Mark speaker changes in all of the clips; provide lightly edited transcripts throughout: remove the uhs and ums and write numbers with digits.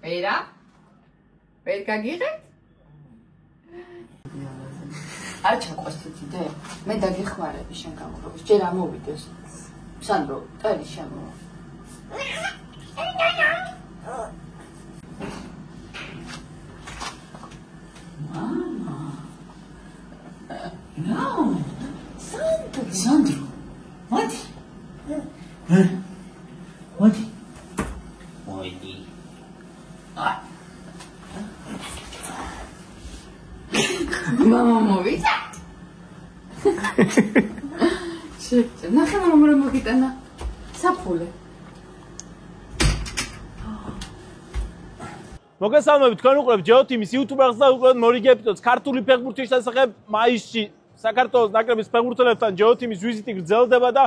Speaker 1: ვერა? ვერ გაგიღეთ? არ ჩაყვეს თითიდე? მე დაგეხმარები შენ გამოგრობის. ჯერ ამოვიდეს. სანდრო, ტელი შემოვა. Mama. No. Sandro. What? What? Oidi. Ah. Mama movita. Shit, ნახე მამამ რომ მოგიტანა. საფულე.
Speaker 2: მოგესალმებით, თქვენ უყურებთ GeoTeam-ის YouTube-ს და უყურებთ მორიგი ეპიზოდს ქართული ფეხბურთის შესახებ. მაისში საქართველოს ნაკრების ფეხბურთელებთან GeoTeam-ის ვიზიტი გრძელდება და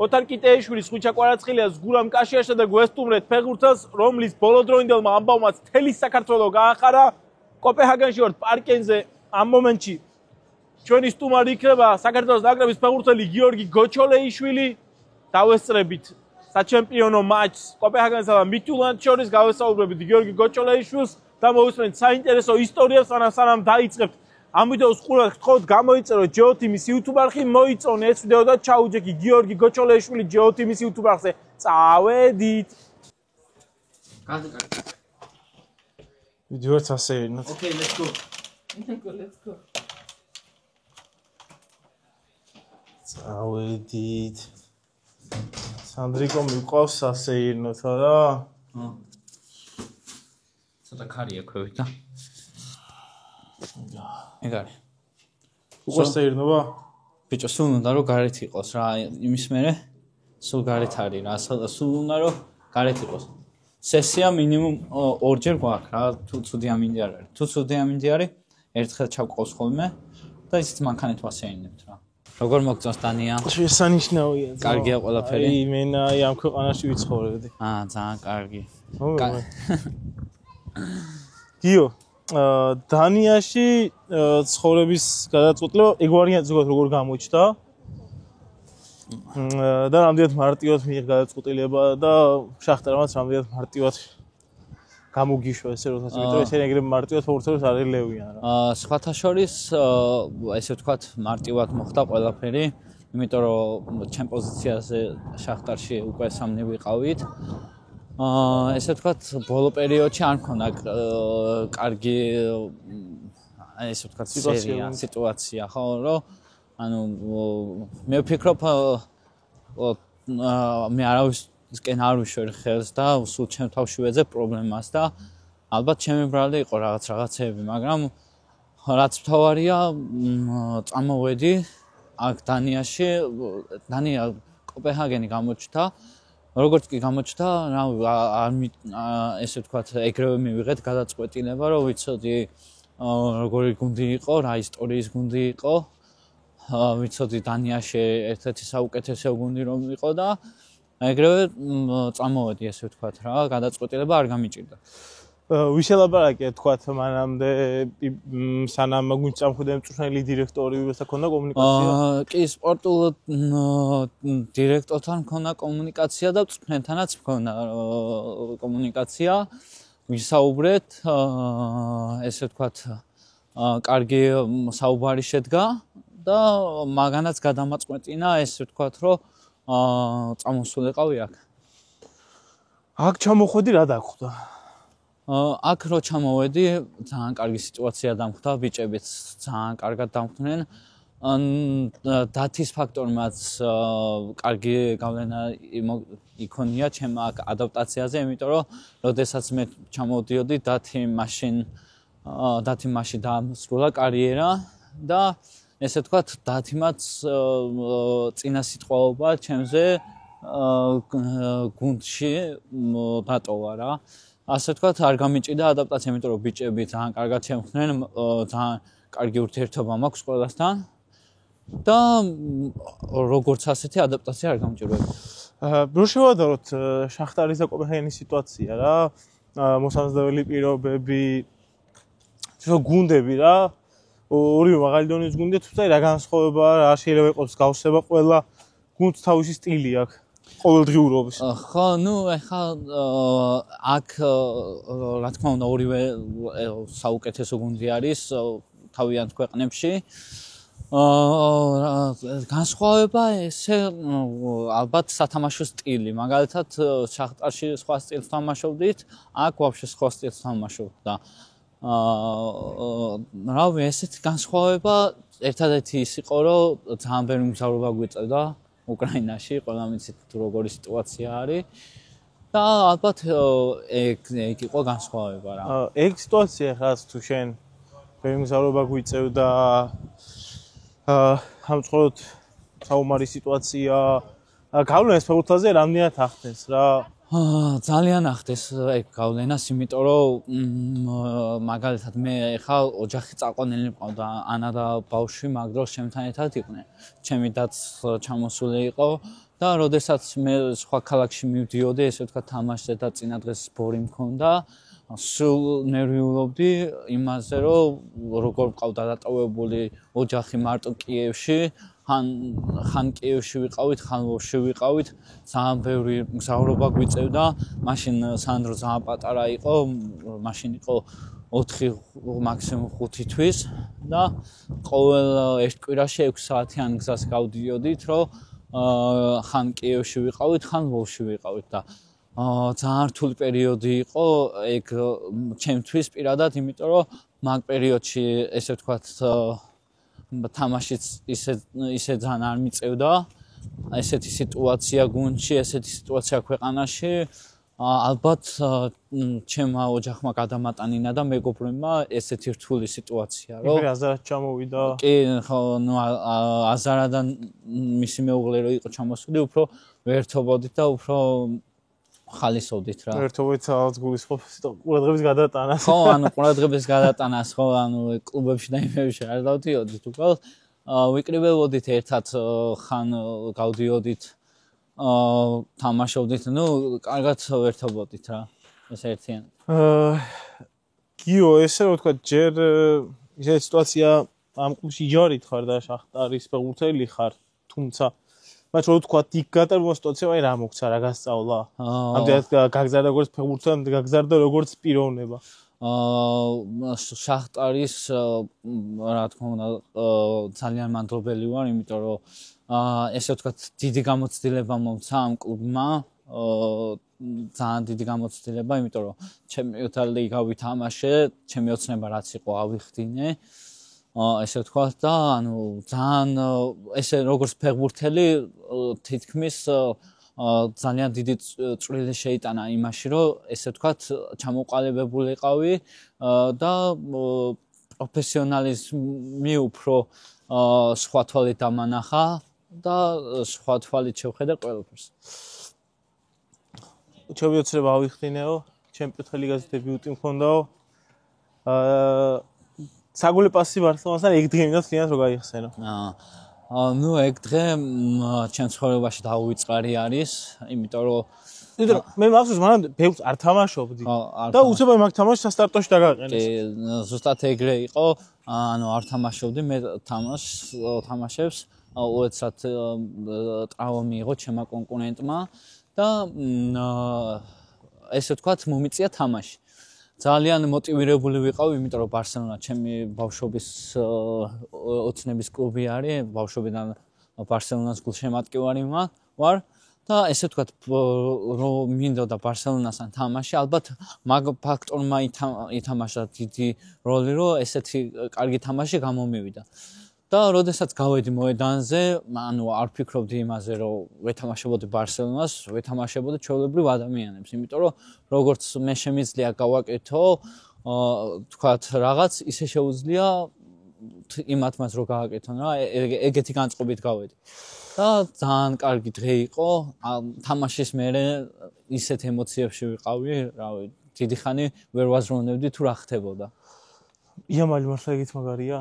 Speaker 2: ოთარ კიტეიშვილის ხვიჩა კვარაცხელიას გურამ კაშიაშა და გვესტუმრეთ ფეხბურთელს, რომლის ბოლოდროინდელმა ამბავმაც მთელი საქართველო გაახარა. კოპენჰაგენში ვართ პარკენზე ამ მომენტში. ჩვენი სტუმარი იქნება საქართველოს ნაკრების ფეხბურთელი გიორგი გოჩოლეიშვილი. დავესწრებით საჩემპიონო მატჩს კოპენჰაგენსა და მიტულანს შორის, გავესაუბრებით გიორგი გოჩოლეიშვილს და მოვისმენთ საინტერესო ისტორიებს, სანამ დაიწყებთ. ამ ვიდეოს ყურებთ, გთხოვთ გამოიწეროთ GeoTeam-ის YouTube არხი, მოიწონე ეს ვიდეო და ჩაუჯექი გიორგი გოჩოლეიშვილი GeoTeam-ის YouTube არხზე. წავედით.
Speaker 1: გადაკარგე.
Speaker 2: ვიდეოც ასე ერნოთ.
Speaker 1: Okay, let's go. Let's go.
Speaker 2: წავედით. სანდრიკო მიყვავს ასე ერნოთ არა?
Speaker 3: ცოტა ქარია ქვევით და ეგარი.
Speaker 2: უყურს ერნობა?
Speaker 3: ბიჭო, სულ უნდა რომ გარეთ იყოს რა, იმის მერე სულ გარეთ არის რა, სულ უნდა რომ გარეთ იყოს. სესია მინიმუმ 2 ჯერ გვაქვს რა, თუ ცუდი ამინდი არ არის. თუ ცუდი ამინდი არის, ერთხელ ჩავყავს ხოლმე და ისიც მანქანით ვასეირნებთ რა. როგორ მოგწონს დანია?
Speaker 2: შესანიშნავია.
Speaker 3: კარგია ყველაფერი?
Speaker 2: აი, მენა აი ამ ქვეყანაში ვიცხოვრობდი.
Speaker 3: ძალიან კარგი.
Speaker 2: გიო, დანიაში ცხოვრების გადაწყვეტილება ეგ ზოგადად როგორ გამოჩნდა? და რამდენად მარტივად მიიღე გადაწყვეტილება და შახტარმაც რამდენად მარტივად გამოგიშვა ესე როდესაც მეტყვი ესე ეგრე მარტივად ფეხბურთელებს არ ელევიან რა.
Speaker 3: სხვათა შორის ესე ვთქვათ მარტივად მოხდა ყველაფერი, იმიტომ რომ ჩემ პოზიციაზე შახტარში უკვე სამნი ვიყავით. ესე ვთქვათ ბოლო პერიოდში არ მქონდა კარგი ესე ვთქვათ სიტუაცია, ხო, რომ ანუ მე ვფიქრობ მე არავისკენ არ ვიშვერ ხელს და სულ ჩემ თავში ვეძებ პრობლემას და ალბათ ჩემი ბრალი იყო რაღაცეები, მაგრამ რაც მთავარია წამოვედი აქ დანიაში, დანია კოპენჰაგენი გამოჩნდა. როგორც კი გამოჩნდა, ესე ვთქვათ, ეგრევე მივიღეთ გადაწყვეტილება, რომ ვიცოდი როგორი გუნდი იყო, რა ისტორიის გუნდი იყო. ვიცოდი დანიაში ერთ-ერთი საუკეთესო გუნდი რომ იყო და ეგრევე წამოვედი, ესე ვთქვათ რა, გადაწყვეტილება არ გამიჭირდა.
Speaker 2: ვიშელაპარაკე თქვათ მანამდე სანამ გუნდს წამხვიდა მწვრთნელი დირექტორი ვისაც ჰქონდა კომუნიკაცია?
Speaker 3: კი, სპორტულ დირექტორთან ჰქონდა კომუნიკაცია და მწვრთნელთანაც ჰქონდა კომუნიკაცია. ვისაუბრეთ, ესე ვთქვათ, კარგი საუბარი შედგა და მაგანაც გადამაწყვეტინა, ესე ვთქვათ, რომ წამოსულიყავი აქ.
Speaker 2: აქ ჩამოხვედი რა დაგვხდა?
Speaker 3: აქ რო ჩამოვედი, ძალიან კარგი სიტუაცია დამხვდა, ბიჭებიც ძალიან კარგად დამხვდნენ. დათის ფაქტორმაც კარგი გავლენა იქონია ჩემ აქ ადაპტაციაზე, იმიტომ რომ როდესაც მე ჩამოვდიოდი, დათი მაშინ დაასრულა კარიერა და ესე ვთქვათ, დათიმაც წინა სიტყვაობა ჩემზე გუნდში დატოვა რა. ასე ვთქვათ, არ გამიჭირდა ადაპტაცია, იმიტომ რომ ბიჭები ძალიან კარგად შემხდნენ, ძალიან კარგი ურთიერთობა მაქვს ყველასთან და როგორც ასეთი ადაპტაცია არ გამჭირვებდა.
Speaker 2: რო შევადაროთ შახტარის და კოპენჰაგენის სიტუაცია რა, მოსამზადებელი პირობები, გუნდები რა, ორივე მაღალი დონის გუნდია, თუმცა რა განსხვავება, რა შეიძლება იყოს გავსება, ყველა გუნდს თავისი სტილი აქვს. ყოველდღიურობის.
Speaker 3: ხო, ნუ ეხლა აქ რა თქმა უნდა ორივე საუკეთესო გუნდი არის თავიანთ ქვეყნებში. განსხვავება ესე ალბათ სათამაშო სტილი. მაგალითად შახტარში სხვა სტილს თამაშობდით, აქ ვაფშე სხვა სტილს თამაშობ და რავი, ესეთი განსხვავება ერთადერთი ის იყო, რომ ძალიან ბევრი მგზავრობა გვიწევდა უკრაინაში, ყველამ იცით თუ როგორი სიტუაცია არის და ალბათ ეგ იყო განსხვავება რა.
Speaker 2: ეგ სიტუაცია ხას თუ შენ ბევრი მგზავრობა გვიწევდა ამწყოთ საომარი სიტუაცია გავლენას ფეხბურთაზე რამდენად ახდენს რა
Speaker 3: ძალიან ახდენს ეგ გავლენას იმიტომ რომ მაგალითად მე ეხლა ოჯახი წაყვანილი მყავდა ანა და ბავშვი მაგ დროს ჩემთან ერთად იყვნენ ჩემი დაც ჩამოსული იყო და როდესაც მე სხვა ქალაქში მივდიოდი ესე ვთქვა თამაშზე და წინა დღეს ბორი მქონდა სულ ნერვიულობდი იმაზე რომ როგორ მყავდა დატოვებული ოჯახი მარტო კიევში ხან კიევში ვიყავით, ხან ლვოვში ვიყავით, ძალიან ბევრი მგზავრობა გვიწევდა. მაშინ სანდრო ძალიან პატარა იყო, მაშინ იყო 4 მაქსიმუმ 5 თვის და ყოველ ერთ კვირაში 6 საათიან გზას გავდიოდით, რომ ხან კიევში ვიყავით, ხან ლვოვში ვიყავით და ძალიან რთული პერიოდი იყო ეგ ჩემთვის პირადად, იმიტომ რომ მაგ პერიოდში ესე ვთქვათ თამაშიც ისე ძალიან არ მიწევდა ესეთი სიტუაცია გუნდში, ესეთი სიტუაცია ქვეყანაში ალბათ ჩემმა ოჯახმა გადამატანინა და მეგობრებმა ესეთი რთული სიტუაცია რომ
Speaker 2: მე აზარად ჩამოვიდა
Speaker 3: კი ხო ნუ აზარადან მისი მეუღლე რო იყო ჩამოსული უფრო ვერთობოდით და უფრო ხალისობდით რა.
Speaker 2: ერთობით რაღაც გულისხმობს ყურადღების გადატანას.
Speaker 3: ხო, ანუ ყურადღების გადატანას ხო, ანუ კლუბებში და იმებში არ დავდიოდით უკვე. ვიკრიბებოდით ერთად ხან გავდიოდით თამაშობდით, ნუ კარგად ვერთობოდით რა. ეს ერთიან.
Speaker 2: გიო, ესე რომ ვთქვა, ჯერ ისეთი სიტუაცია ამ კლუბში იჯარით ხარ და შახტარის ფეხბურთელი ხარ, თუმცა მათ რო ვთქვა, იქ გატარებულ სიტუაციამ აი რა მოგცა, რა გასწავლა. ამდენად გაგზარდა როგორც ფეხბურთთან, გაგზარდა როგორც პიროვნება.
Speaker 3: შახტარის რა თქმა უნდა ძალიან მადლობელი ვარ, იმიტომ რომ ესე ვთქვათ, დიდი გამოცდილება მომცა ამ კლუბმა. ძალიან დიდი გამოცდილება, იმიტომ რომ ჩემი ლიგა ვითამაშე, ჩემი ოცნება რაც იყო ავიხდინე. ესე ვთქვათ და ანუ ძალიან ესე როგორც ფეხბურთელი თითქმის ძალიან დიდი წვლილი შეიტანა იმაში რომ ესე ვთქვათ ჩამოყალიბებულიყავი და პროფესიონალიზმი უფრო სხვა თვალით დამანახა და სხვა თვალით შევხედე ყველაფერს.
Speaker 2: ჩემი ოცნება ავიხდინეო, ჩემპიონთა ლიგაზე დებიუტი მქონდაო. საგოლე პასი ბარსელონასთან ეგ დღე მინდა თლიანად რო გაიხსენო.
Speaker 3: ნუ ეგ დღე ჩემ ცხოვრებაში დაუვიწყარი არის, იმიტომ რომ
Speaker 2: მე მახსოვს მანამდე ბევრს არ თამაშობდი და უცებ მაგ თამაშს სასტარტოში დაგაყენეს.
Speaker 3: კი, ზუსტად ეგრე იყო, ანუ არ თამაშობდი, მე თამაშებს უეცრად ტრავმა მიიღო ჩემმა კონკურენტმა და ესე ვთქვათ, მომიწია თამაში. ძალიან მოტივირებული ვიყავ, იმიტომ რომ ბარსელონა ჩემი ბავშვობის ოცნების კლუბი არის, ბავშვობიდან ბარსელონას გულშემატკივარი ვარ და ესე ვთქვათ, რომ მინდოდა ბარსელონასთან თამაში, ალბათ მაგ ფაქტორმა ითამაშა დიდი როლი, რომ ესეთი კარგი თამაში გამომივიდა. და როდესაც გავედი მოედანზე, ანუ არ ფიქრობდი იმაზე, რომ ვეთამაშებოდი ბარსელონას, ვეთამაშებოდი ჩვეულებრივ ადამიანებს, იმიტომ რომ როგორც მე შემიძლია გავაკეთო, თქვათ რაღაც, ისე შეუძლია იმათმაც რო გააკეთონ რა, ეგეთი განწყობით გავედი. და ძალიან კარგი დღე იყო, თამაშის მერე ისეთ ემოციებში ვიყავი, რავი, დიდი ხანი ვერ ვაზროვნებდი თუ რა ხდებოდა.
Speaker 2: იამალი მართლა ეგეთ მაგარია?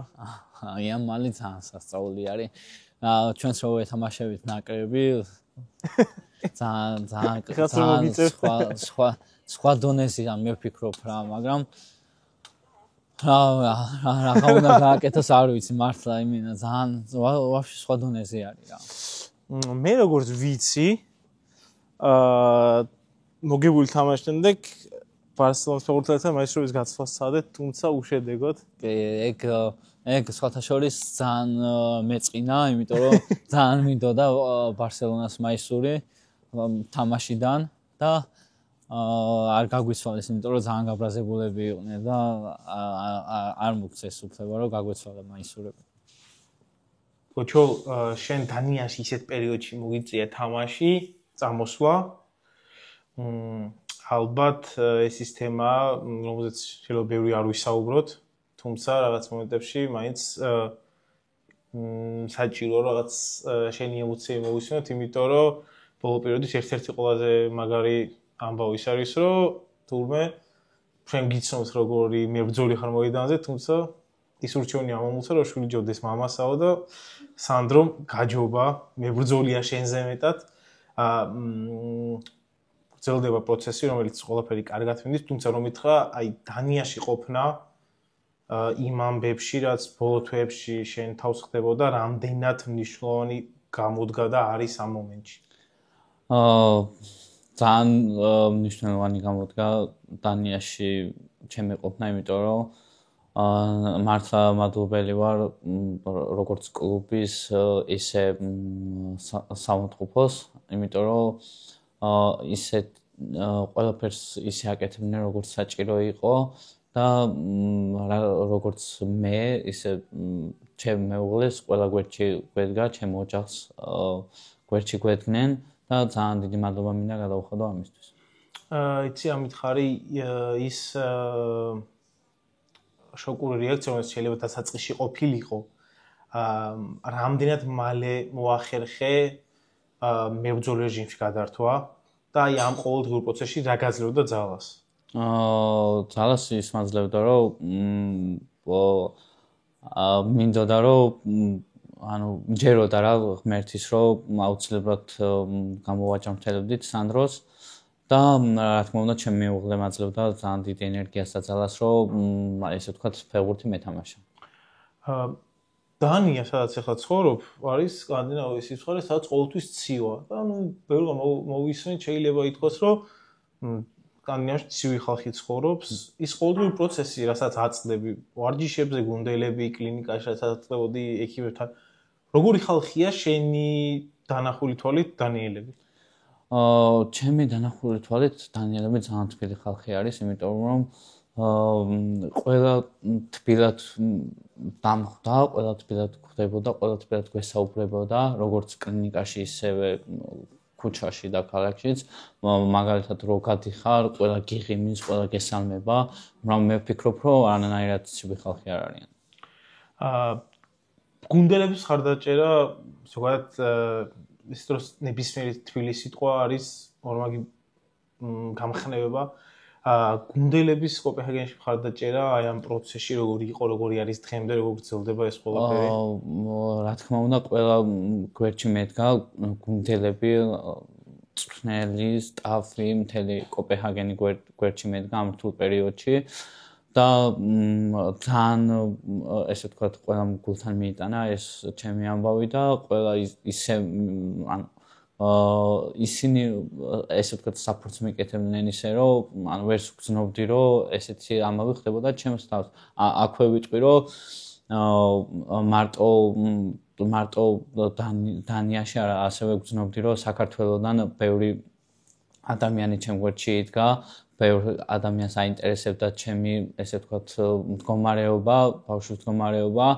Speaker 3: იამალი ძალიან სასწაული არის. ჩვენს რო ვეთამაშებით ნაკრები ძალიან სხვა დონეზეა მე ვფიქრობ რა, მაგრამ რა უნდა გააკეთოს არ ვიცი მართლა იმენა ძალიან ვაფშე სხვა დონეზე არის რა.
Speaker 2: მე როგორც ვიცი მოგებული თამაშის შემდეგ ბარსელონის ფეხბურთელთა მაისტრობის გაცვლას სცადეთ, თუმცა უშედეგოდ.
Speaker 3: ეგ სხვათა შორის ძალიან მეწყინა, იმიტომ რომ ძალიან მინდოდა ბარსელონას მაისური თამაშიდან და არ გაგვიცვალეს, იმიტომ რომ ძალიან გაბრაზებულები იყვნენ და არ მოგწეს უფლება რომ გაგვეცვალა მაისურები.
Speaker 2: კოჩო, შენ დანიაში ისეთ პერიოდში მოგიწია თამაში, წამოსვლა. ალბათ ეს ის თემა, რომელზეც შეიძლება ბევრი არ ვისაუბროთ, თუმცა რაღაც მომენტებში მაინც საჭირო რაღაც შენი ემოციები მოვისმინოთ, იმიტომ რომ ბოლო პერიოდის ერთ-ერთი ყველაზე მაგარი ამბავი ის არის, რომ თურმე ჩვენ გიცნობთ როგორი მებრძოლი ხარ მოედანზე, თუმცა ის ურჩევნია მომულცა, რომ შვილი ჯობდეს მამასაო და სანდრომ გაჯობა, მებრძოლია შენზე მეტად. გრძელდება პროცესი, რომელიც ყველაფერი კარგად მინდის, თუმცა რომ მითხრა, აი დანიაში ყოფნა იმ ამბებში, რაც ბოლო თვეებში შენ თავს ხდებოდა, რამდენად მნიშვნელოვანი გამოდგა და არის ამ მომენტში.
Speaker 3: ძალიან მნიშვნელოვანი გამოდგა დანიაში ჩემი ყოფნა, იმიტომ რომ მართლა მადლობელი ვარ როგორც კლუბის, ისე სამოთხუპოს, იმიტომ რომ ისეთ ყველაფერს ისე აკეთებდნენ, როგორც საჭირო იყო და როგორც მე, ისე ჩემ მეუღლეს ყველა გვერდში გვედგა, ჩემ ოჯახს გვერდში გვედგნენ და ძალიან დიდი მადლობა მინდა გადავუხადო ამისთვის.
Speaker 2: იცი, ამით ხარი ის შოკური რეაქცია, რომელიც შეიძლება დასაწყისში ყოფილიყო, რამდენად მალე მოახერხე მებრძოლ რეჟიმში გადართვა და აი ამ ყოველდღიურ პროცესში რა გაძლევდა ძალას?
Speaker 3: ძალას ის მაძლევდა, რომ მინდოდა, რომ ანუ მჯეროდა რა ღმერთის, რომ აუცილებლად გამოვაჯამრთელებდით სანდროს და რა თქმა უნდა ჩემი მეუღლე მაძლევდა ძალიან დიდ ენერგიას და ძალას, რომ ესე ვთქვათ ფეხბურთი მეთამაშა.
Speaker 2: დანია, სადაც ახლა ცხოვრობ, არის სკანდინავიის სიცხარე, სადაც ყოველთვის ცივა. და ნუ ბევრმა მოვისმენთ, შეიძლება ითქვას, რომ სკანდინავიაში ცივი ხალხი ცხოვრობს. ის ყოველდღიური პროცესი, რასაც აწყდები, ვარჯიშებზე, გუნდელები, კლინიკაში, რასაც აწყდებოდი ექიმებთან. როგორი ხალხია შენი დანახული თვალით დანიელები?
Speaker 3: ჩემი დანახული თვალით დანიელები ძალიან თბილი ხალხი არის, იმიტომ რომ ყველა თბილად დამხვდა, ყველა თბილად გვხვდებოდა, ყველა თბილად გვესაუბრებოდა, როგორც კლინიკაში, ისევე ქუჩაში და ქალაქშიც. მაგალითად რო გადიხარ, ყველა გიღიმის, ყველა გესალმება, მაგრამ მე ვფიქრობ, რომ არანაირად ცივი ხალხი არ არიან.
Speaker 2: გუნდელების ხარდაჭერა, ზოგადად ის დროს ნებისმიერი თბილი სიტყვა არის ორმაგი გამხნევება. გუნდელების კოპენჰაგენში ხარდაჭერა აი ამ პროცესში როგორი იყო, როგორი არის დღემდე, როგორ გრძელდება ეს ყველაფერი?
Speaker 3: რა თქმა უნდა, ყველა გვერდში მედგა გუნდელები, წვრთნელი, სტაფი, მთელი კოპენჰაგენი გვერდში მედგა ამ რთულ პერიოდში და ძალიან ესე ვთქვათ, ყველამ გულთან მიიტანა ეს ჩემი ამბავი და ყველა ისე ანუ ისინი ესე ვთქვათ საფრთხეს მიკეთებდნენ ისე რომ ანუ ვერც გძნობდი რომ ესეთი ამბავი ხდებოდა ჩემს თავს. აქვე ვიტყვი რომ მარტო დანიაში არა, ასევე გძნობდი რომ საქართველოსდან ბევრი ადამიანი ჩემ გვერდში იდგა, ბევრი ადამიანს აინტერესებდა ჩემი ესე ვთქვათ მდგომარეობა, ბავშვის მდგომარეობა.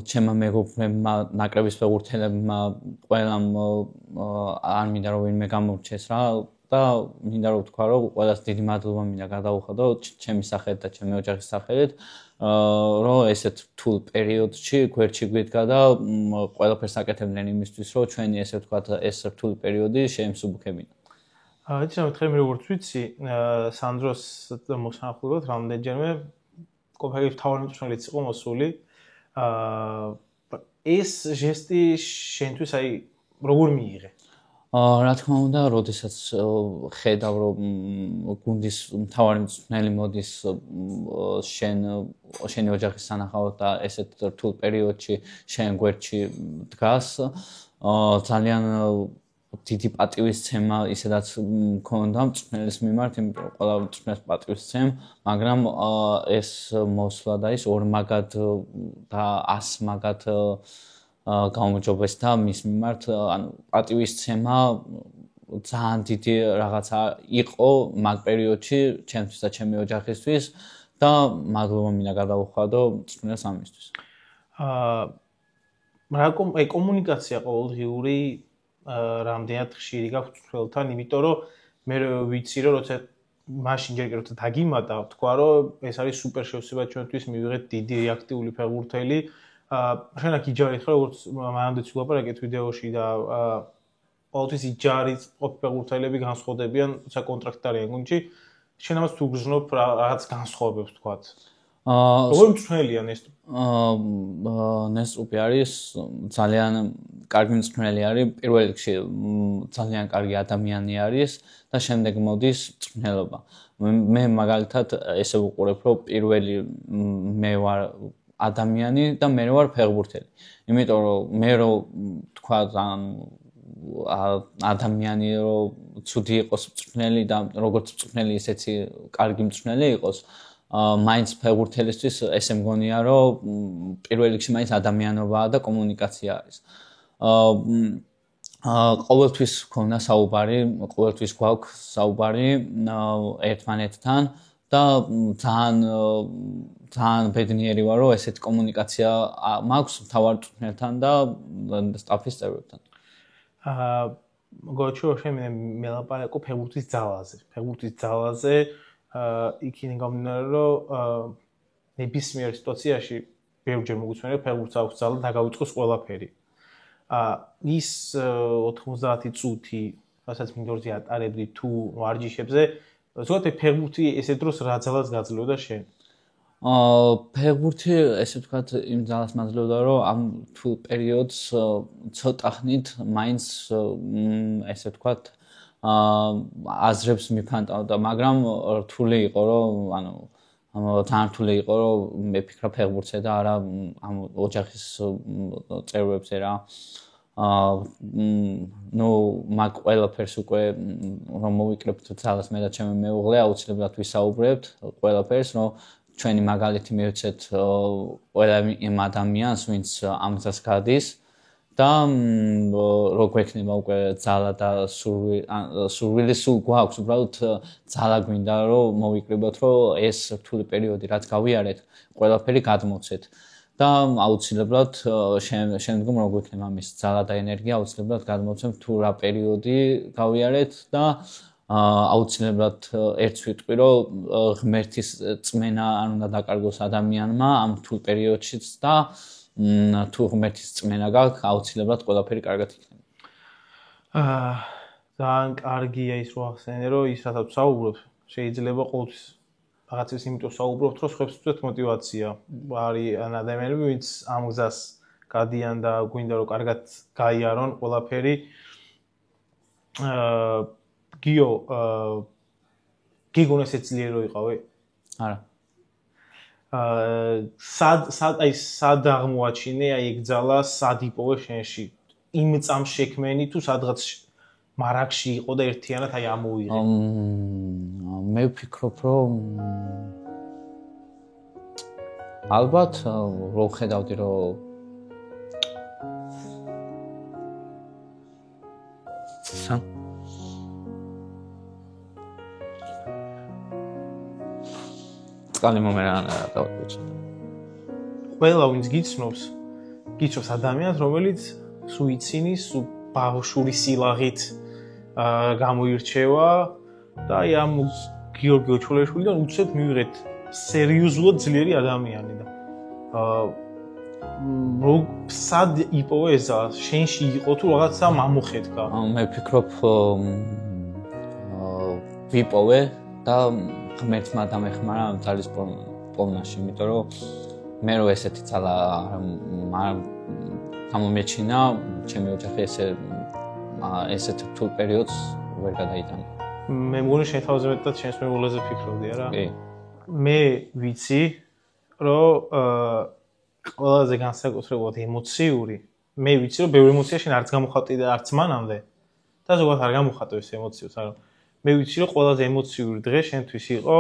Speaker 3: ჩემმა მეგობრებმა, ნაკრების ფეხბურთელებმა, ყველამ არ მინდა რომ ვინმე გამორჩეს რა და მინდა რომ ვთქვა რომ ყველას დიდი მადლობა მინდა გადავუხადო ჩემი სახელით და ჩემი ოჯახის სახელით, რომ ესეთ რთულ პერიოდში გვერდში გვიდგა და ყველაფერს აკეთებდნენ იმისთვის, რომ ჩვენი ესე ვთქვათ ეს რთული პერიოდი შეემსუბუქებინა.
Speaker 2: იცი, მეთქე მე როგორც ვიცი, სანდროს მოსანახულებლად რამდენჯერმე კოპენჰაგენის მთავარი მწვრთნელიც იყო მოსული. ეს ჟესტი შენთვის აი როგორ მიიღე?
Speaker 3: რა თქმა უნდა, როდესაც ხედავ რომ გუნდის მთავარი მწვრთნელი მოდის შენი ოჯახის სანახავად და ესეთ რთულ პერიოდში შენ გვერდში დგას, ძალიან დიდი პატივისცემა ისედაც მქონდა მწვრთნელის მიმართ, იმიტომ რომ ყველა მწვრთნელს პატივისცემ, მაგრამ ეს მოსვლა და ის ორმაგად და 100 მაგად გამოჯობესდა მის მიმართ, ანუ პატივისცემა ძალიან დიდი რაღაცა იყო მაგ პერიოდში ჩემთვის და ჩემი ოჯახისთვის და მადლობა მინდა გადავუხადო მწვრთნელს ამისთვის.
Speaker 2: რა კომუნიკაცია ყოველდღიური რამდენად ხშირი გაქვს მწვრთნელთან, იმიტომ რომ მე ვიცი რომ როცა მაშინ ჯერ როცა დაგიმატა, თქვა რომ ეს არის სუპერ შევსება ჩვენთვის, მივიღეთ დიდი რეაქტიული ფეხბურთელი. შენ აქ იჯარით ხო როგორც მანამდეც ვილაპარაკეთ ვიდეოში და ყოველთვის იჯარით ყოფილი ფეხბურთელები განსხვავდებიან, როცა კონტრაქტი არიან გუნდში. შენ ამას თუ გრძნობ რაღაც განსხვავებებს თქვათ. როგორ მწვრთნელია ნესტ?
Speaker 3: ნესტრუპი არის ძალიან კარგი მწვრთნელი არის, პირველ რიგში ძალიან კარგი ადამიანი არის და შემდეგ მოდის მწვრთნელობა. მე მაგალითად ესე ვუყურებ, რომ პირველი მე ვარ ადამიანი და მე ვარ ფეხბურთელი. იმიტომ რომ მე რო თქვა ადამიანი რომ ცუდი იყოს მწვრთნელი და როგორც მწვრთნელი ისეთი კარგი მწვრთნელი იყოს, მაინც ფეხბურთელისთვის ესე მგონია რომ პირველ რიგში მაინც ადამიანობაა და კომუნიკაცია არის. ყოველთვის გქონდა საუბარი, ყოველთვის გვაქვს საუბარი ერთმანეთთან და ძალიან ბედნიერი ვარ, რომ ესეთი კომუნიკაცია მაქვს მთავარ მწვრთნელთან და სტაფის წევრებთან.
Speaker 2: გოჩო შენ მელაპარაკო ფეხბურთის ძალაზე. ფეხბურთის ძალაზე იქიდან გამომდინარე, რომ ნებისმიერ სიტუაციაში ბევრჯერ მოგვიწვია ფეხბურთს აქვს ძალა და გავიწყოს ყველაფერი. ის 90 წუთი, რასაც მინდორზე ატარებდი თუ ვარჯიშებზე, ზოგადად ფეხბურთი ესე დროს რა ძალას გაძლევდა შენ?
Speaker 3: ფეხბურთი ესე ვთქვათ იმ ძალას მაძლევდა, რომ ამ თუ პერიოდს ცოტა ხნით მაინც ესე ვთქვათ აზრებს მიფანტავდა, მაგრამ რთული იყო, რომ თან რთული იყო, რომ მეფიქრა ფეხბურთზე და არა ამ ოჯახის წევრებზე რა. მაგ ყველაფერს უკვე რომ მოვიკრებთ ძალას მე და ჩემი მეუღლე აუცილებლად ვისაუბრებთ ყველაფერს, რომ ჩვენი მაგალითი მივცეთ ყველა იმ ადამიანს, ვინც ამ გზას გადის და რო გვექნება უკვე ძალა და სურვილი სულ გვაქვს, უბრალოდ ძალა გვინდა რომ მოვიკრიბოთ, რომ ეს რთული პერიოდი რაც გავიარეთ, ყველაფერი გადმოცეთ. და აუცილებლად შემდგომ რო გვექნება ამის ძალა და ენერგია, აუცილებლად გადმოცემთ თუ რა პერიოდი გავიარეთ და აუცილებლად ერთს ვიტყვი, რომ ღმერთის წმენა არ უნდა დაკარგოს ადამიანმა ამ რთულ პერიოდშიც და თუ ღმერთის წმენა გაქვს, აუცილებლად ყველაფერი კარგად იქნება.
Speaker 2: ძალიან კარგია ის რომ ახსენე, რომ ის რასაც საუბრობ, შეიძლება ყოველთვის რაღაცის იმიტომ საუბრობთ, რომ სხვებს ვწვეთ мотиваცია. არის ადამიანები, ვინც ამ გზას გადიან და გვინდა რომ კარგად გაიარონ ყველაფერი. გიო, გიგონეს ეცლიერო იყავი?
Speaker 3: არა.
Speaker 2: სად აღმოაჩინე აი ეგ ძალა, სად იპოვე შენში? იმ წამს შექმენი თუ სადღაც მარაგში იყო და ერთიანად აი ამოვიღე?
Speaker 3: მე ვფიქრობ, რომ ალბათ რო ხედავდი, რომ წყალი მომერან დავუწევ.
Speaker 2: ყველა ვინც გიცნობს ადამიანს, რომელიც სუიცინის, ბავშვური სილაღით გამოირჩევა და აი ამ გიორგი ოჩოლეშვილიდან უცებ მივიღეთ სერიოზულად ძლიერი ადამიანი და სად იპოვე ეს ძალა? შენში იყო თუ რაღაცა მომუხედა?
Speaker 3: მე ვფიქრობ ვიპოვე და ღმერთმა დამეხმარა ამ ძალის პოვნაში, იმიტომ რომ მე რო ესეთი ძალა გამომეჩინა, ჩემი ოჯახი ესეთ რთულ პერიოდს ვერ გადაიტანა.
Speaker 2: მე მგონი შენ თავზე მეტად შენს მეუღლეზე ფიქრობდი, არა?
Speaker 3: კი.
Speaker 2: მე ვიცი, რომ ყველაზე განსაკუთრებულად ემოციური, მე ვიცი, რომ ბევრი ემოცია შენ არც გამოხატდი და არც მანამდე. და ზოგადად არ გამოხატო ეს ემოციებს, ანუ მე ვიცი რომ ყველაზე ემოციური დღე შენთვის იყო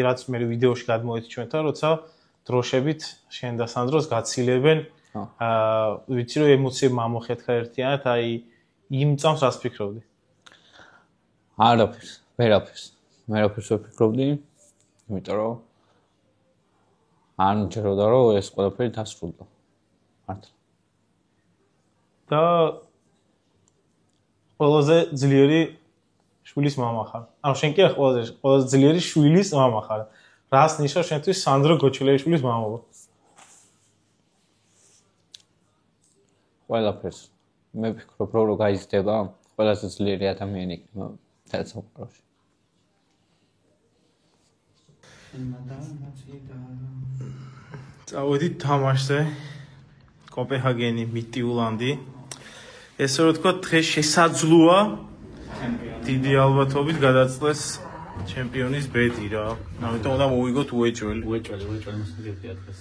Speaker 2: რაც მე ვიდეოში გადმოეცი ჩვენთან, როცა დროშებით შენ და სანდროს გაცილებენ. ვიცი რომ ემოციები მომხეთქა ერთიანად, აი იმ წამს რას ფიქრობდი?
Speaker 3: არაფერს, ვერაფერს ვერ ფიქრობდი, იმიტომ რომ არ მჯეროდა რომ ეს ყველაფერი დასრულდა. მართლა.
Speaker 2: და ყველაზე ძლიერი შვილის მამა ხარ. ანუ შენ კი არ ყველაზე ძლიერი შვილის მამა ხარ. რას ნიშნავს შენთვის სანდრო გოჩილეიშვილის მამობა?
Speaker 3: ყველაფერს. მე ვფიქრობ რომ გაიზრდება, ყველაზე ძლიერი ადამიანი იქნება მთელ სამყაროში.
Speaker 2: წავედით თამაშზე. კოპენჰაგენი, მიტიულანდი. ესე რომ თქვა დღე შესაძლოა დიდი ალბათობით გადაწყვეს ჩემპიონის ბედი რა. ამიტომ უნდა მოვიგოთ უეჭველი.
Speaker 3: უეჭველი მოსაგებია დღეს.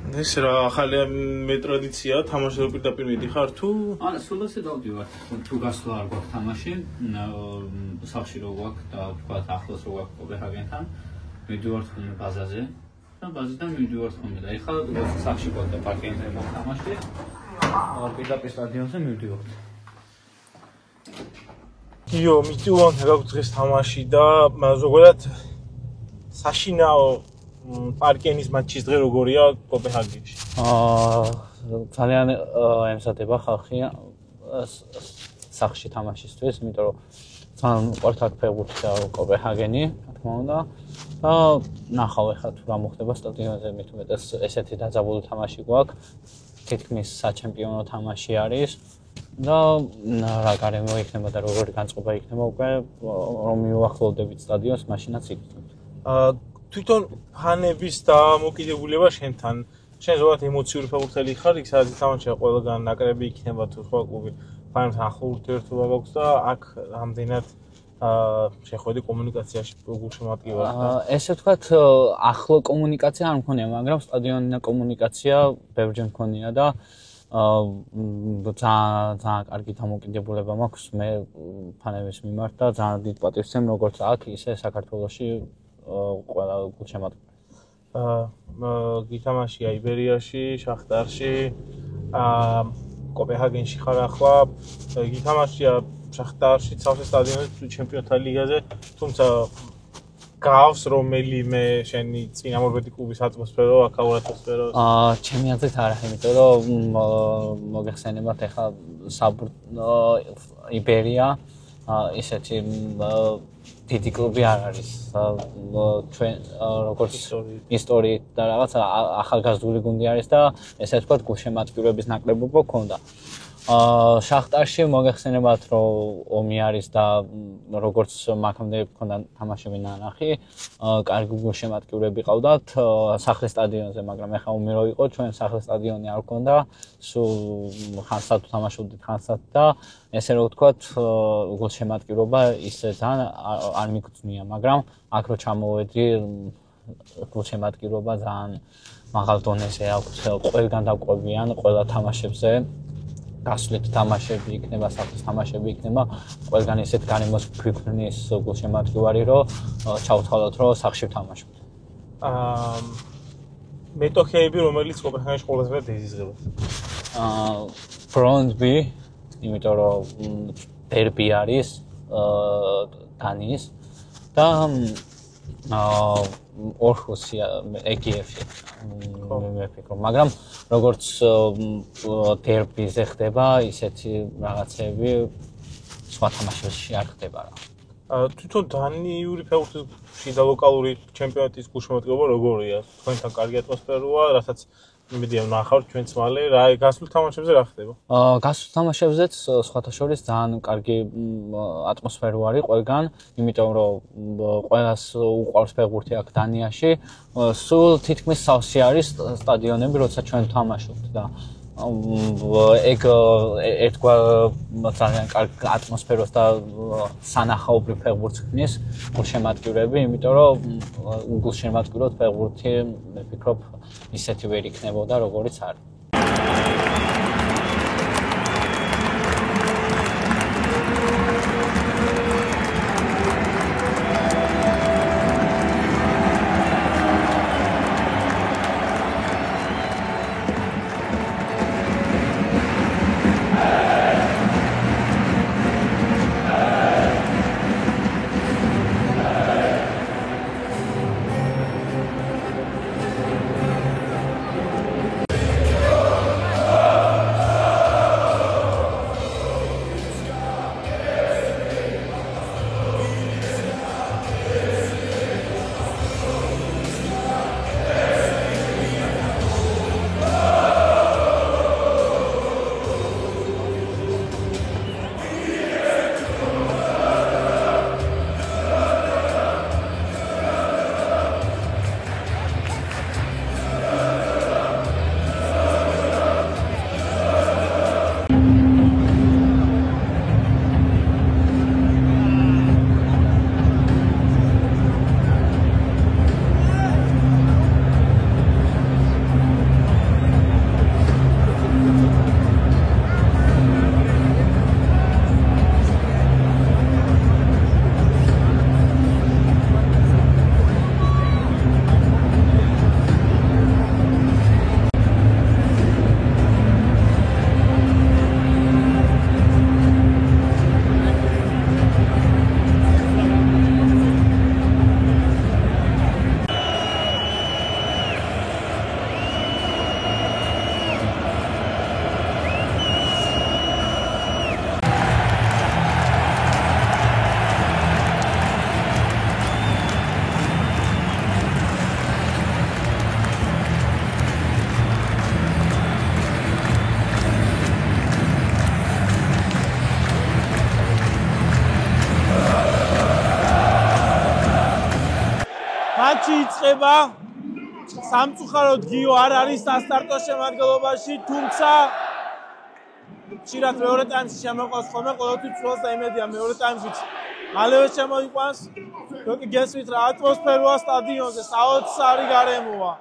Speaker 2: ეს რა ახალი მეტრადიცია თამაშზე პირდაპირ მიდიხარ თუ?
Speaker 3: არა, სულ ასე დავდივარ. თუ გასვლა არ გვაქვს თამაში, სახში რო გვაქვს და თქვა ახლოს რო გვაქვს კოპენჰაგენთან, მივდივართ ხოლმე ბაზაზე. და ბაზიდან მივდივართ ხოლმე და ეხლა სახში გვაქვს პარკინგზე მოხდა თამაში. პირდაპირ სტადიონზე მივდივართ.
Speaker 2: იო, მიტიულანდი გაქვს დღეს თამაში და ზოგადად საშინაო პარკენის მატჩის დღე როგორია კოპენჰაგენში?
Speaker 3: ძალიან ემსადება ხალხი სახში თამაშისთვის, იმიტომ რომ ძალიან უყვართ აქ ფეხბურთი და კოპენჰაგენი, რა თქმა უნდა. და ნახავ ახლა თუ რა მოხდება სტადიონზე, მით უმეტეს ესეთი დაძაბული თამაში გვაქვს. თითქმის საჩემპიონო თამაში არის და რა გარემო იქნება და როგორი განწყობა იქნება უკვე რომ მივახლოვდებით სტადიონს, მაშინაც იქნება.
Speaker 2: თვითონ ფანების დამოკიდებულება შენთან. შენ ზოგადად ემოციური ფეხბურთელი ხარ, იქ სადაც თამაშია ყველგან ნაკრები იქნება თუ სხვა კლუბი. ფანებთან ახლო ურთიერთობა გაქვს და აქ რამდენად შეხვედი კომუნიკაციაში გულშემატკივარად.
Speaker 3: ესე ვთქვათ, ახლო კომუნიკაცია არ მქონია, მაგრამ სტადიონიდან კომუნიკაცია ბევრჯერ მქონია და ძალიან კარგი დამოკიდებულება მაქვს მე ფანების მიმართ და ძალიან დიდ პატივს ვცემ როგორც აქ, ისე საქართველოში ყველა გულშემატკივრებს.
Speaker 2: გითამაშია იბერიაში, შახტარში, კოპენჰაგენში ხარ ახლა, გითამაშია შახტარში, ცალკე სტადიონზე ჩემპიონთა ლიგაზე, თუმცა გავს რომელიმე შენი წინამორბედი კლუბის ატმოსფერო, აქაურ ატმოსფეროს?
Speaker 3: ჩემი აზრით არა, იმიტომ რომ მოგეხსენებათ ახლა იბერია ისეთი დიდი კლუბი არ არის. ჩვენ როგორც ისტორიით და რაღაც ახალგაზრდული გუნდი არის და ესე ვთქვათ გულშემატკივრების ნაკლებობა ქონდა. შახტარში მოგეხსენებათ რომ ომი არის და როგორც მაგამდე ქონდა თამაშები ნანახი, კარგი გულშემატკივრები ყავდათ სახლის სტადიონზე, მაგრამ ეხლა ომი რო იყო, ჩვენ სახლის სტადიონი არ ქონდა, სულ ხანსად თამაშობდით ხანსად და ესე რომ ვთქვათ გულშემატკივრობა ისე ძალიან არ მიგწნია, მაგრამ აქ რო ჩამოვედი გულშემატკივრობა ძალიან მაღალ დონეზე აქვს, ყველგან დაკვებიან ყველა თამაშებზე. გასვლით თამაშები იქნება, სახლის თამაშები იქნება, ყველგან ისეთ გარემოს გვიქმნის გულშემატკივარი, რომ ჩავთვალოთ, რომ სახში ვთამაშობთ.
Speaker 2: მეტოქეები, რომელიც კოპენჰაგენში ყველაზე მეტად ეზიზღება?
Speaker 3: ბრონზბი, იმიტომ რომ დერბი არის დანიის და ორხუსია ეგიევში მე ვფიქრობ, მაგრამ როგორც დერბიზე ხდება, ისეთი რაღაცები სხვა თამაშებში არ ხდება რა.
Speaker 2: თვითონ დანიური ფეხბურთის და ლოკალური ჩემპიონატის გულშემატკივრობა როგორია? თქვენთან კარგი ატმოსფეროა, რასაც იმედია ვნახავთ ჩვენც მალე, რა გასულ თამაშებზე რა ხდება?
Speaker 3: გასულ თამაშებზეც სხვათა შორის ძალიან კარგი ატმოსფერო არის ყველგან, იმიტომ რომ ყველას უყვარს ფეხბურთი აქ დანიაში. სულ თითქმის სავსე არის სტადიონები, როცა ჩვენ თამაშობთ და ეგ ერთგვარ ძალიან კარგ ატმოსფეროს და სანახაობრივ ფეხბურთს ქმნის გულშემატკივრები, იმიტომ რომ გულშემატკივრად ფეხბურთი მე ვფიქრობ ისეთი ვერ იქნებოდა, როგორიც არის.
Speaker 2: მატჩი იწყება. სამწუხაროდ გიო არ არის სასტარტო შემადგენლობაში, თუმცა ხშირად მეორე ტაიმში შემოყვავს ხოლმე ყოველთვის ცვლას და იმედია მეორე ტაიმშიც მალევე შემოიყვანს. როდი გესვით რა ატმოსფეროა სტადიონზე, საოცარი გარემოა.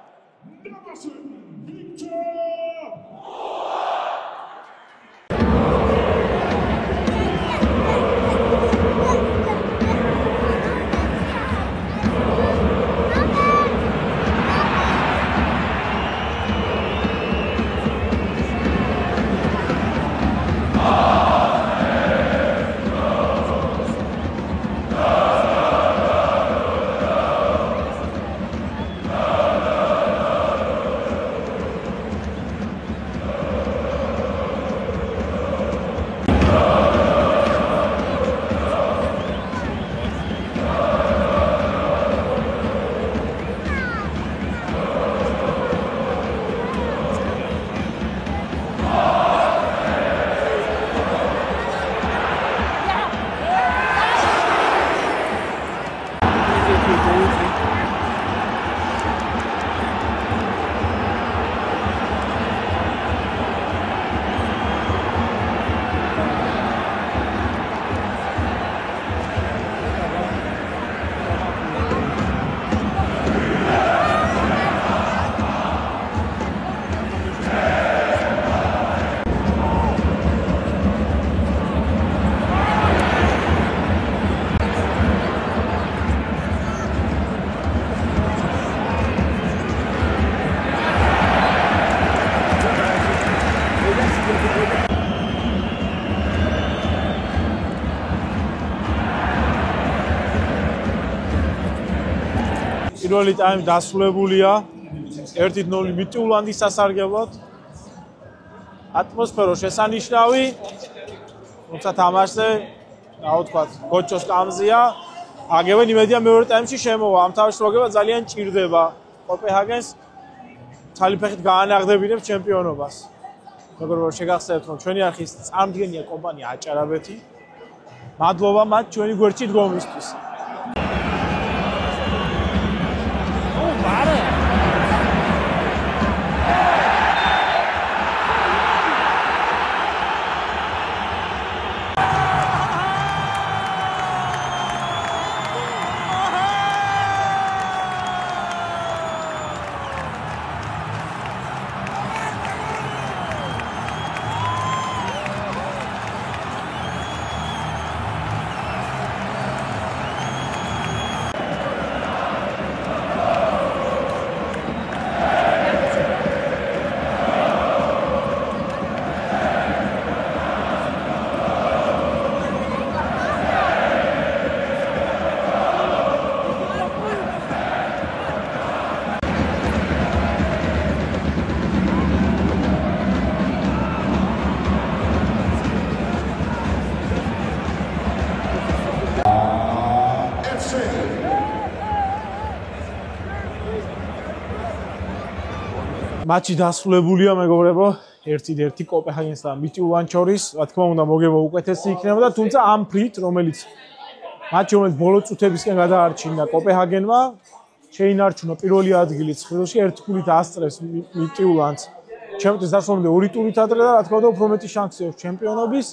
Speaker 2: პირველი ტაიმი დასრულებულია 1-0 მიტიულანდის სასარგებლოდ. ატმოსფერო შესანიშნავი, თუმცა თამაშზე, რა ვთქვათ, გოჩოს კამზია. აგებენ იმედია მეორე ტაიმში შემოვა. ამ თავშროგება ძალიან ჭირდება კოპენჰაგენს თალიფეხით გაანაღდებინებს ჩემპიონობას. როგორც რომ შეგახსენებთ, რომ ჩვენი არხის წარმდგენია კომპანია აჭარაბეთი. მადლობა მათ ჩვენი გვერდში დგომისთვის. მატჩი დასრულებულია, მეგობრებო, 1-1 კოპენჰაგენს და მიტიულანს შორის. რა თქმა უნდა, მოგება უკეთესი იქნებოდა, თუმცა ამ ფრით, რომელიც ბოლო წუთებისკენ გადაარჩინა კოპენჰაგენმა, შეინარჩუნა პირველი ადგილი ცხრილში, ერთი ქულით ასწრებს მიტიულანს. ჩემთვის დასრულამდე ორი ტურით ადრე და რა თქმა უნდა, უფრო მეტი შანსი აქვს ჩემპიონობის.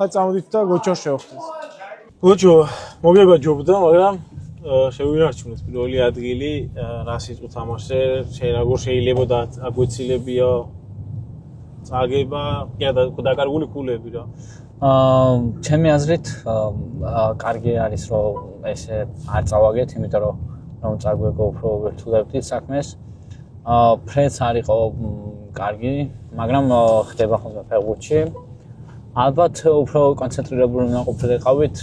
Speaker 2: ხა წამოდით და გოჩოს შევხვდეთ. გოჩო, მოგება ჯობდა, მაგრამ შევინარჩუნეთ პირველი ადგილი, რა სიტყვით თამაშზე, როგორ შეიძლება და აგვეცილებია წაგება, დაკარგული ქულები რა.
Speaker 3: ჩემი აზრით, კარგი არის რომ ესე არ წავაგეთ, იმიტომ რომ წაგვეკო უფრო ვერთულებდით საქმეს. ფრენს არისო კარგი, მაგრამ ხდება ხოლმე ფეხბურთში. ალბათ უფრო კონცენტრირებული უნდა ყოფილიყავით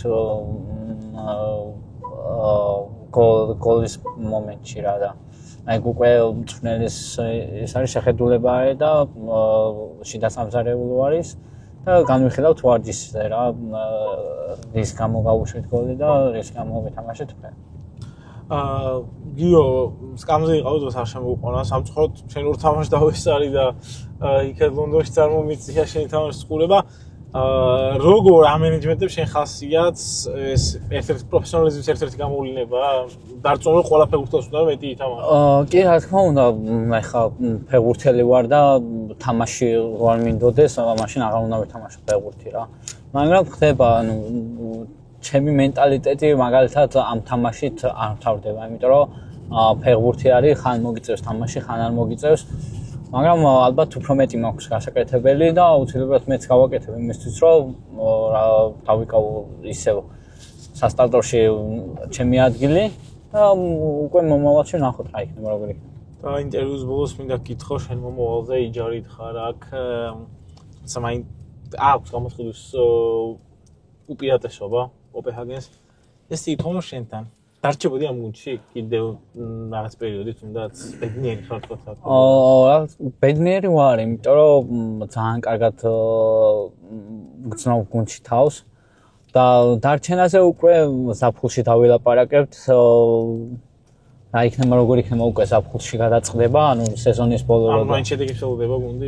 Speaker 3: გოლის მომენტში რა და აი უკვე მწვრთნელის ეს არის შეხედულება და შიდა სამზარეულო არის და განვიხილავთ ვარჯიშზე რა რის გამო გავუშვით გოლი და რის გამო ვეთამაშეთ უკვე
Speaker 2: გიო სკამზე იყავდოს არ შემოუყვანა სამწუხაროდ შენ ორ თამაშს დავესარი და იქეთ ლონდონში წარმომიწია შენი თამაშის ყურება როგორ ამენეჯმენტებს შენ ხასიათს ეს ერთ-ერთი პროფესიონალიზმის ერთ-ერთი გამოვლინება დარწმუნებული ყველა ფეხბურთელს უნდა მეტი ითამაშოს.
Speaker 3: კი, რა თქმა უნდა, მე ხა ფეხბურთელი ვარ და თამაში ვარ მინდოდეს, მაშინ აღარ უნდა ვეთამაშო ფეხბურთი რა. მაგრამ ხდება, ჩემი მენტალიტეტი მაგალითად ამ თამაშით არ მთავრდება, იმიტომ რომ ფეხბურთი არის ხან მოგიწევს თამაში, ხან არ მოგიწევს. მაგრამ ალბათ უფრო მეტი მაქვს გასაკეთებელი და აუცილებლად მეც გავაკეთებ იმისთვის, რომ დავიკავო ისევ სასტარტოში ჩემი ადგილი და უკვე მომავალში ნახოთ რა იქნება როგორ იქნება.
Speaker 2: და ინტერვიუს ბოლოს მინდა გითხო შენ მომავალზე იჯარით ხარ აქ სამაინ აქვს გამოსყიდვის უპირატესობა კოპენჰაგენს ეს თვითონ შენთან დარჩებოდი ამ გუნდში კიდევ რაღაც პერიოდი თუნდაც ბედნიერი ხარ თქვა.
Speaker 3: ბედნიერი ვარ, იმიტომ რომ ძალიან კარგად გწნობ გუნდში თავს და დარჩენაზე უკვე ზაფხულში დავილაპარაკებთ. რა იქნება როგორ იქნება უკვე ზაფხულში გადაწყდება, ანუ სეზონის ბოლო
Speaker 2: რო. ანუ მაინც შედეგი შეუდება გუნდი?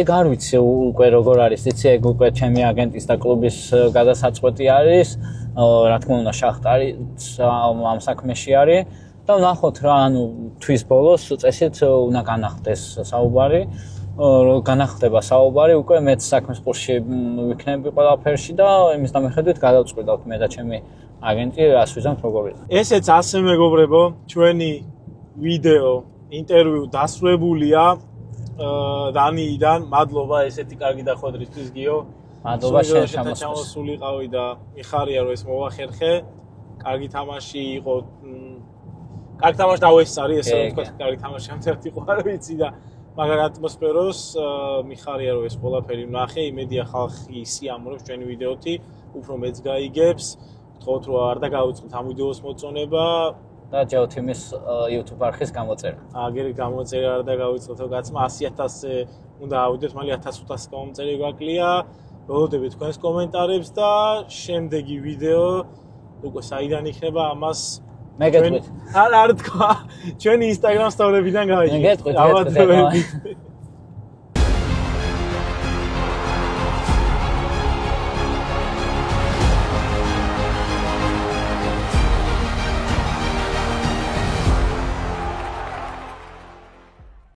Speaker 3: ეგ არ ვიცი უკვე როგორ არის, იცი ეგ უკვე ჩემი აგენტის და კლუბის გადასაწყვეტი არის. რა თქმა უნდა შახტარი ამ საქმეში არის და ვნახოთ რა, ანუ თვის ბოლოს წესით უნდა განახდეს საუბარი. განახდება საუბარი, უკვე მეც საქმის ყურში ვიქნები ყველაფერში და იმის დამხედვით გადავწყვიტავთ მე და ჩემი აგენტი რას ვიზამთ როგორ ვიზამთ.
Speaker 2: ესეც ასე მეგობრებო, ჩვენი ვიდეო ინტერვიუ დასრულებულია დანიიდან. მადლობა ესეთი კარგი დახვედრისთვის გიო.
Speaker 3: მადლობა შენ შემოსვლას.
Speaker 2: სულიყავი და მიხარია რომ ეს მოვახერხე. კარგი თამაში იყო. კარგი თამაში დავესწარი, ესე რომ თქვა კარგი თამაში ამერტი იყო, არ ვიცი და მაგრამ ატმოსფეროს მიხარია რომ ეს ყველაფერი ვნახე. იმედია ხალხი სიამოვნებს ჩვენი ვიდეოთი, უფრო მეც გაიგებს. ვთხოვთ რომ არ დაგავიწყოთ ამ ვიდეოს მოწონება
Speaker 3: და ჯეოთიმის YouTube არხის გამოწერა.
Speaker 2: აგერ გამოწერა არ დაგავიწყოთ კაცმა 100,000-ზე უნდა ავიდეთ, მალე 1,500 კომენტარი გაკლია. ველოდებით თქვენს კომენტარებს და შემდეგი ვიდეო უკვე საიდან იქნება ამას
Speaker 3: მე გეტყვით.
Speaker 2: არ თქვა ჩვენი Instagram story-ებიდან გაიგეთ.
Speaker 3: მე გეტყვით.